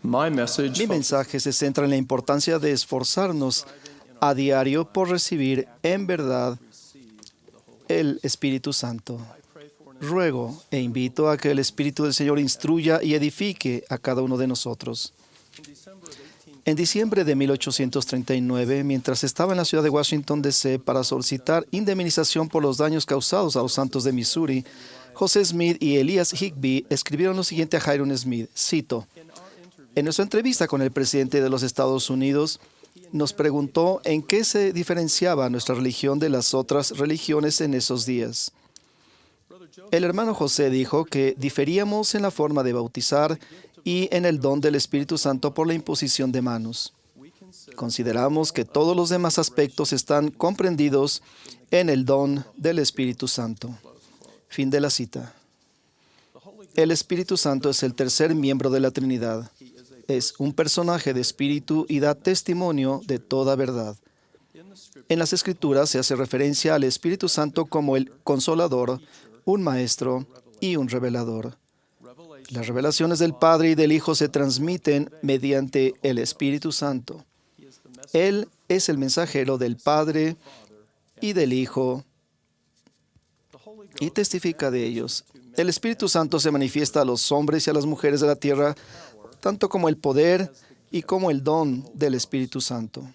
Mi mensaje se centra en la importancia de esforzarnos a diario por recibir en verdad el Espíritu Santo. Ruego e invito a que el Espíritu del Señor instruya y edifique a cada uno de nosotros. En diciembre de 1839, mientras estaba en la ciudad de Washington, D.C. para solicitar indemnización por los daños causados a los santos de Missouri, José Smith y Elias Higbee escribieron lo siguiente a Hyrum Smith, cito: en nuestra entrevista con el presidente de los Estados Unidos, nos preguntó en qué se diferenciaba nuestra religión de las otras religiones en esos días. El hermano José dijo que diferíamos en la forma de bautizar y en el don del Espíritu Santo por la imposición de manos. Consideramos que todos los demás aspectos están comprendidos en el don del Espíritu Santo. Fin de la cita. El Espíritu Santo es el tercer miembro de la Trinidad. Es un personaje de espíritu y da testimonio de toda verdad. En las Escrituras se hace referencia al Espíritu Santo como el Consolador, un Maestro y un Revelador. Las revelaciones del Padre y del Hijo se transmiten mediante el Espíritu Santo. Él es el mensajero del Padre y del Hijo y testifica de ellos. El Espíritu Santo se manifiesta a los hombres y a las mujeres de la tierra, tanto como el poder y como el don del Espíritu Santo.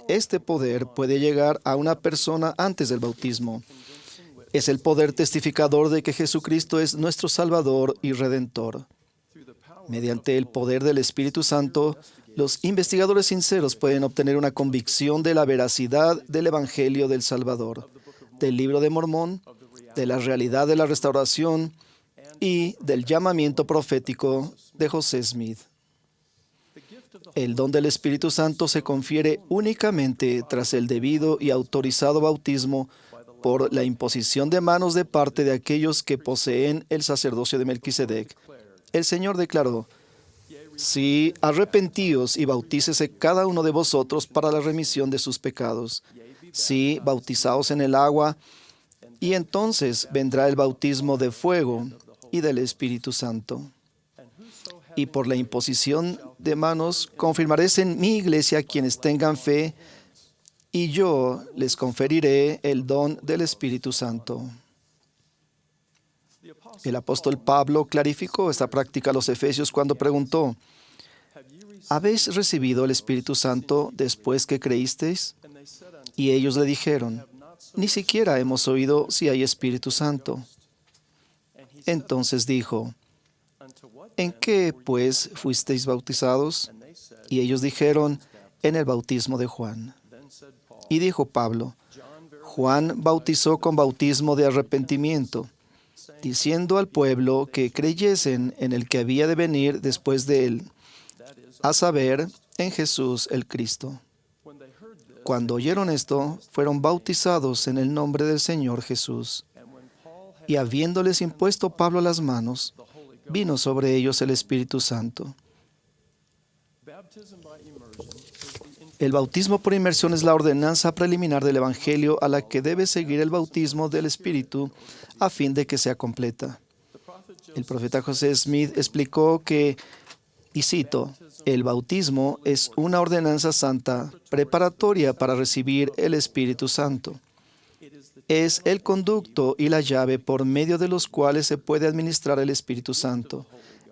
Este poder puede llegar a una persona antes del bautismo. Es el poder testificador de que Jesucristo es nuestro Salvador y Redentor. Mediante el poder del Espíritu Santo, los investigadores sinceros pueden obtener una convicción de la veracidad del Evangelio del Salvador, del Libro de Mormón, de la realidad de la restauración y del llamamiento profético de José Smith. El don del Espíritu Santo se confiere únicamente tras el debido y autorizado bautismo por la imposición de manos de parte de aquellos que poseen el sacerdocio de Melquisedec. El Señor declaró: sí, arrepentíos y bautícese cada uno de vosotros para la remisión de sus pecados. Sí, bautizaos en el agua, y entonces vendrá el bautismo de fuego y del Espíritu Santo. Y por la imposición de manos confirmaréis en mi iglesia quienes tengan fe, y yo les conferiré el don del Espíritu Santo. El apóstol Pablo clarificó esta práctica a los efesios cuando preguntó: ¿habéis recibido el Espíritu Santo después que creísteis? Y ellos le dijeron: ni siquiera hemos oído si hay Espíritu Santo. Entonces dijo: ¿en qué, pues, fuisteis bautizados? Y ellos dijeron: en el bautismo de Juan. Y dijo Pablo: Juan bautizó con bautismo de arrepentimiento, diciendo al pueblo que creyesen en el que había de venir después de él, a saber, en Jesús el Cristo. Cuando oyeron esto, fueron bautizados en el nombre del Señor Jesús. Y habiéndoles impuesto Pablo las manos, vino sobre ellos el Espíritu Santo. El bautismo por inmersión es la ordenanza preliminar del Evangelio a la que debe seguir el bautismo del Espíritu a fin de que sea completa. El profeta José Smith explicó que, y cito: el bautismo es una ordenanza santa preparatoria para recibir el Espíritu Santo. Es el conducto y la llave por medio de los cuales se puede administrar el Espíritu Santo.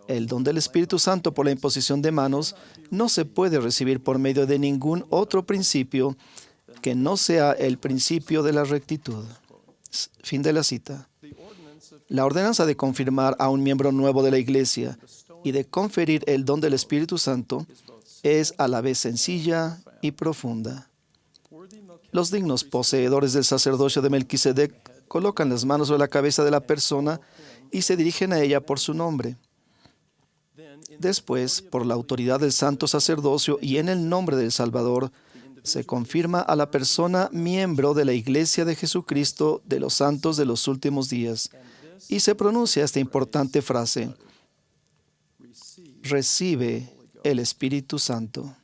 El don del Espíritu Santo por la imposición de manos no se puede recibir por medio de ningún otro principio que no sea el principio de la rectitud. Fin de la cita. La ordenanza de confirmar a un miembro nuevo de la Iglesia y de conferir el don del Espíritu Santo es a la vez sencilla y profunda. Los dignos poseedores del sacerdocio de Melquisedec colocan las manos sobre la cabeza de la persona y se dirigen a ella por su nombre. Después, por la autoridad del santo sacerdocio y en el nombre del Salvador, se confirma a la persona miembro de la Iglesia de Jesucristo de los santos de los últimos días y se pronuncia esta importante frase: recibe el Espíritu Santo.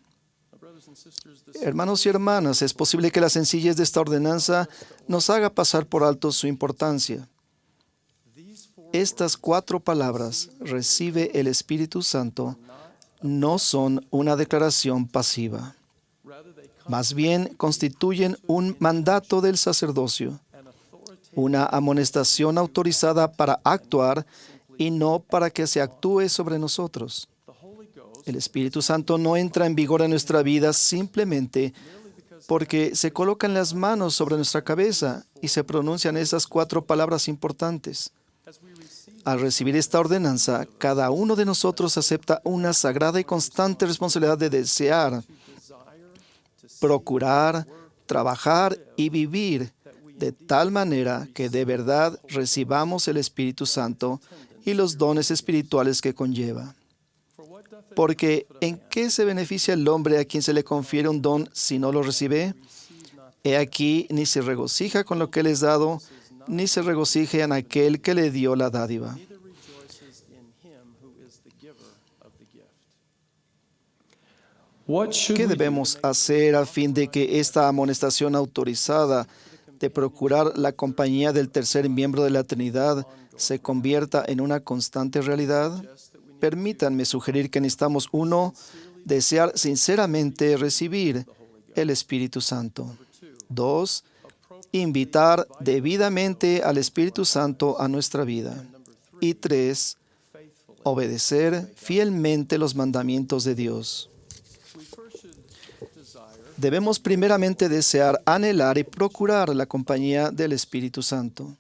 Hermanos y hermanas, es posible que la sencillez de esta ordenanza nos haga pasar por alto su importancia. Estas 4 palabras, recibe el Espíritu Santo, no son una declaración pasiva. Más bien constituyen un mandato del sacerdocio, una amonestación autorizada para actuar y no para que se actúe sobre nosotros. El Espíritu Santo no entra en vigor en nuestra vida simplemente porque se colocan las manos sobre nuestra cabeza y se pronuncian esas 4 palabras importantes. Al recibir esta ordenanza, cada uno de nosotros acepta una sagrada y constante responsabilidad de desear, procurar, trabajar y vivir de tal manera que de verdad recibamos el Espíritu Santo y los dones espirituales que conlleva. Porque ¿en qué se beneficia el hombre a quien se le confiere un don si no lo recibe? He aquí, ni se regocija con lo que le es dado, ni se regocija en aquel que le dio la dádiva. ¿Qué debemos hacer a fin de que esta amonestación autorizada de procurar la compañía del tercer miembro de la Trinidad se convierta en una constante realidad? Permítanme sugerir que necesitamos, 1, desear sinceramente recibir el Espíritu Santo. 2, invitar debidamente al Espíritu Santo a nuestra vida. Y 3, obedecer fielmente los mandamientos de Dios. Debemos primeramente desear, anhelar y procurar la compañía del Espíritu Santo.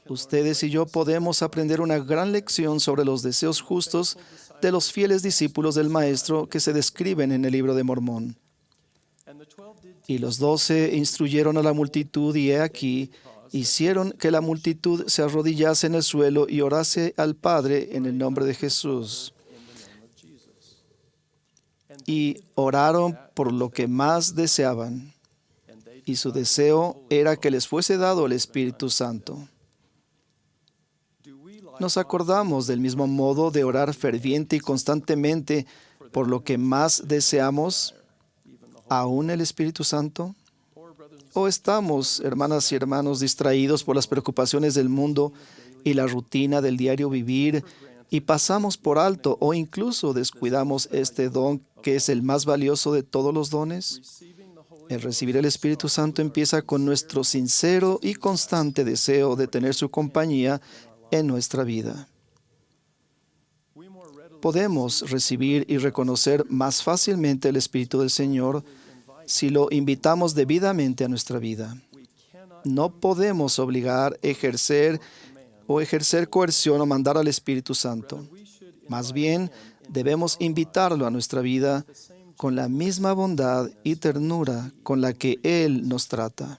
Ustedes y yo podemos aprender una gran lección sobre los deseos justos de los fieles discípulos del Maestro que se describen en el libro de Mormón. Y los 12 instruyeron a la multitud y he aquí, hicieron que la multitud se arrodillase en el suelo y orase al Padre en el nombre de Jesús. Y oraron por lo que más deseaban, y su deseo era que les fuese dado el Espíritu Santo. ¿Nos acordamos del mismo modo de orar ferviente y constantemente por lo que más deseamos, aún el Espíritu Santo? ¿O estamos, hermanas y hermanos, distraídos por las preocupaciones del mundo y la rutina del diario vivir y pasamos por alto o incluso descuidamos este don que es el más valioso de todos los dones? El recibir el Espíritu Santo empieza con nuestro sincero y constante deseo de tener su compañía en nuestra vida. Podemos recibir y reconocer más fácilmente el Espíritu del Señor si lo invitamos debidamente a nuestra vida. No podemos obligar, ejercer coerción o mandar al Espíritu Santo. Más bien, debemos invitarlo a nuestra vida con la misma bondad y ternura con la que Él nos trata.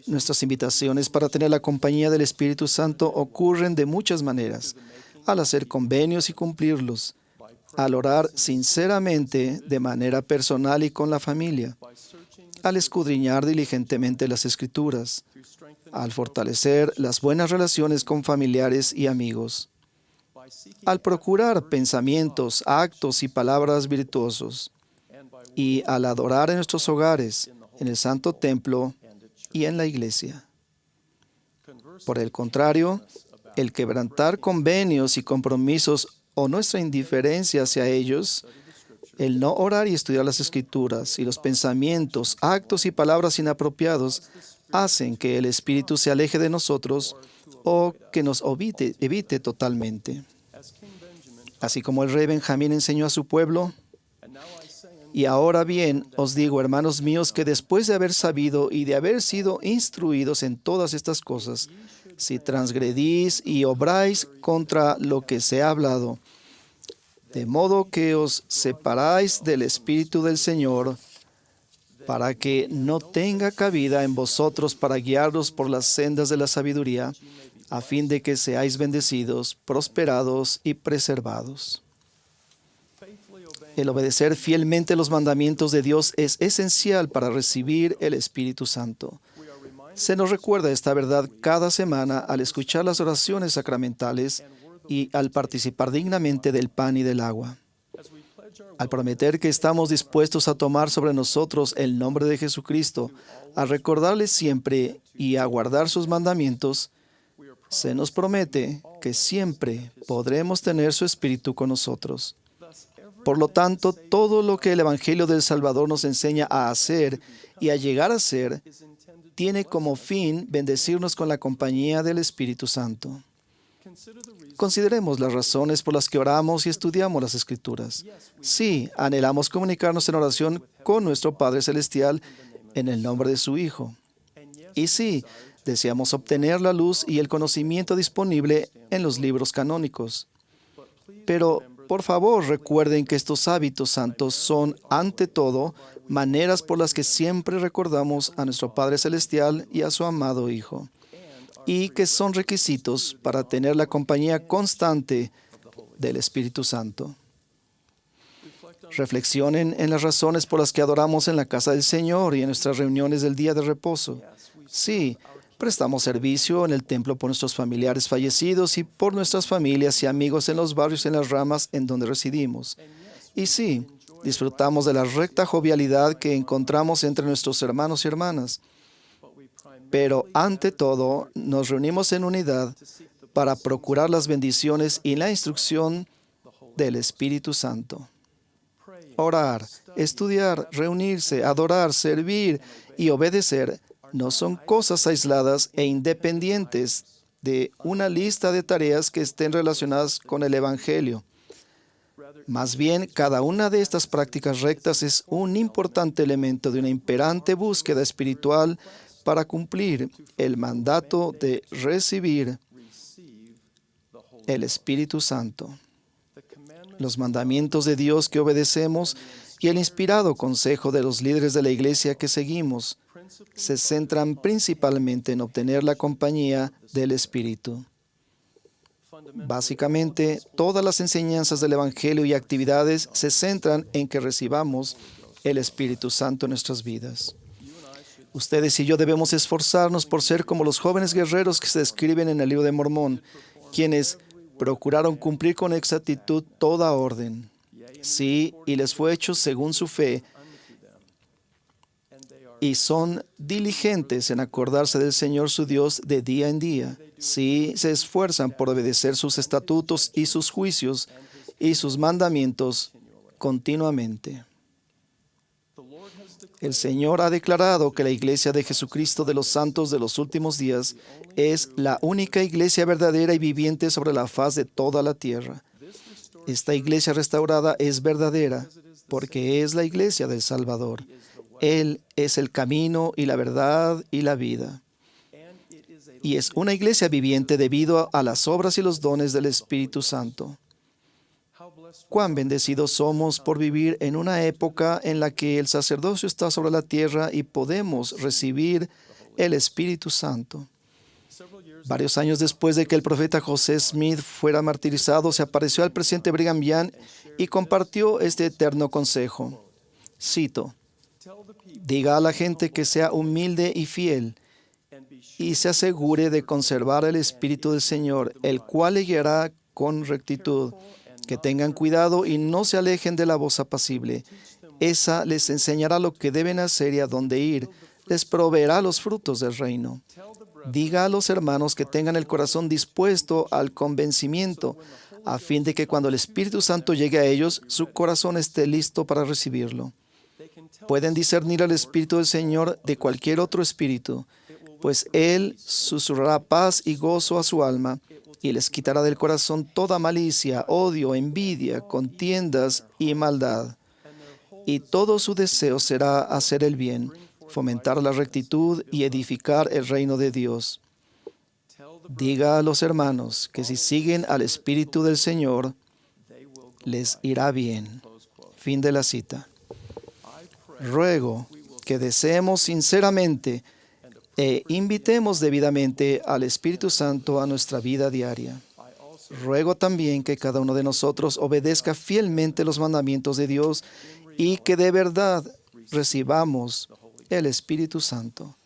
Nuestras invitaciones para tener la compañía del Espíritu Santo ocurren de muchas maneras: al hacer convenios y cumplirlos, al orar sinceramente de manera personal y con la familia, al escudriñar diligentemente las Escrituras, al fortalecer las buenas relaciones con familiares y amigos, al procurar pensamientos, actos y palabras virtuosos, y al adorar en nuestros hogares, en el Santo Templo y en la iglesia. Por el contrario, el quebrantar convenios y compromisos o nuestra indiferencia hacia ellos, el no orar y estudiar las Escrituras y los pensamientos, actos y palabras inapropiados hacen que el Espíritu se aleje de nosotros o que nos evite totalmente. Así como el rey Benjamín enseñó a su pueblo: y ahora bien, os digo, hermanos míos, que después de haber sabido y de haber sido instruidos en todas estas cosas, si transgredís y obráis contra lo que se ha hablado, de modo que os separáis del Espíritu del Señor, para que no tenga cabida en vosotros para guiaros por las sendas de la sabiduría, a fin de que seáis bendecidos, prosperados y preservados. El obedecer fielmente los mandamientos de Dios es esencial para recibir el Espíritu Santo. Se nos recuerda esta verdad cada semana al escuchar las oraciones sacramentales y al participar dignamente del pan y del agua. Al prometer que estamos dispuestos a tomar sobre nosotros el nombre de Jesucristo, a recordarle siempre y a guardar sus mandamientos, se nos promete que siempre podremos tener su Espíritu con nosotros. Por lo tanto, todo lo que el Evangelio del Salvador nos enseña a hacer y a llegar a ser, tiene como fin bendecirnos con la compañía del Espíritu Santo. Consideremos las razones por las que oramos y estudiamos las Escrituras. Sí, anhelamos comunicarnos en oración con nuestro Padre Celestial en el nombre de su Hijo. Y sí, deseamos obtener la luz y el conocimiento disponible en los libros canónicos. Pero, por favor, recuerden que estos hábitos santos son, ante todo, maneras por las que siempre recordamos a nuestro Padre Celestial y a su amado Hijo, y que son requisitos para tener la compañía constante del Espíritu Santo. Reflexionen en las razones por las que adoramos en la casa del Señor y en nuestras reuniones del día de reposo. Sí, prestamos servicio en el templo por nuestros familiares fallecidos y por nuestras familias y amigos en los barrios y en las ramas en donde residimos. Y sí, disfrutamos de la recta jovialidad que encontramos entre nuestros hermanos y hermanas. Pero, ante todo, nos reunimos en unidad para procurar las bendiciones y la instrucción del Espíritu Santo. Orar, estudiar, reunirse, adorar, servir y obedecer no son cosas aisladas e independientes de una lista de tareas que estén relacionadas con el Evangelio. Más bien, cada una de estas prácticas rectas es un importante elemento de una imperante búsqueda espiritual para cumplir el mandato de recibir el Espíritu Santo. Los mandamientos de Dios que obedecemos y el inspirado consejo de los líderes de la Iglesia que seguimos se centran principalmente en obtener la compañía del Espíritu. Básicamente, todas las enseñanzas del Evangelio y actividades se centran en que recibamos el Espíritu Santo en nuestras vidas. Ustedes y yo debemos esforzarnos por ser como los jóvenes guerreros que se describen en el libro de Mormón, quienes procuraron cumplir con exactitud toda orden. Sí, y les fue hecho según su fe, y son diligentes en acordarse del Señor su Dios de día en día. Sí, se esfuerzan por obedecer sus estatutos y sus juicios y sus mandamientos continuamente. El Señor ha declarado que la Iglesia de Jesucristo de los Santos de los últimos días es la única Iglesia verdadera y viviente sobre la faz de toda la tierra. Esta Iglesia restaurada es verdadera porque es la Iglesia del Salvador. Él es el camino y la verdad y la vida. Y es una iglesia viviente debido a las obras y los dones del Espíritu Santo. Cuán bendecidos somos por vivir en una época en la que el sacerdocio está sobre la tierra y podemos recibir el Espíritu Santo. Varios años después de que el profeta José Smith fuera martirizado, se apareció al presidente Brigham Young y compartió este eterno consejo. Cito: diga a la gente que sea humilde y fiel y se asegure de conservar el Espíritu del Señor, el cual le guiará con rectitud. Que tengan cuidado y no se alejen de la voz apacible. Esa les enseñará lo que deben hacer y a dónde ir. Les proveerá los frutos del reino. Diga a los hermanos que tengan el corazón dispuesto al convencimiento, a fin de que cuando el Espíritu Santo llegue a ellos, su corazón esté listo para recibirlo. Pueden discernir al Espíritu del Señor de cualquier otro espíritu, pues Él susurrará paz y gozo a su alma, y les quitará del corazón toda malicia, odio, envidia, contiendas y maldad. Y todo su deseo será hacer el bien, fomentar la rectitud y edificar el reino de Dios. Diga a los hermanos que si siguen al Espíritu del Señor, les irá bien. Fin de la cita. Ruego que deseemos sinceramente e invitemos debidamente al Espíritu Santo a nuestra vida diaria. Ruego también que cada uno de nosotros obedezca fielmente los mandamientos de Dios y que de verdad recibamos el Espíritu Santo.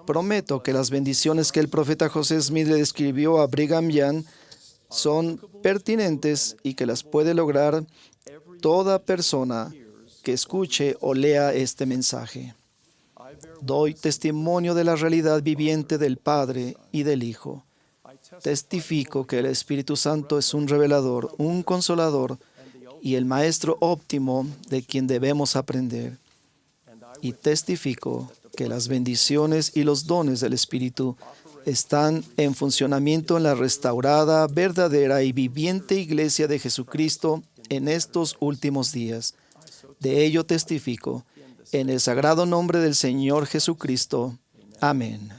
Prometo que las bendiciones que el profeta José Smith le describió a Brigham Young son pertinentes y que las puede lograr toda persona que escuche o lea este mensaje. Doy testimonio de la realidad viviente del Padre y del Hijo. Testifico que el Espíritu Santo es un revelador, un consolador y el Maestro óptimo de quien debemos aprender. Y testifico que las bendiciones y los dones del Espíritu están en funcionamiento en la restaurada, verdadera y viviente Iglesia de Jesucristo en estos últimos días. De ello testifico, en el sagrado nombre del Señor Jesucristo. Amén.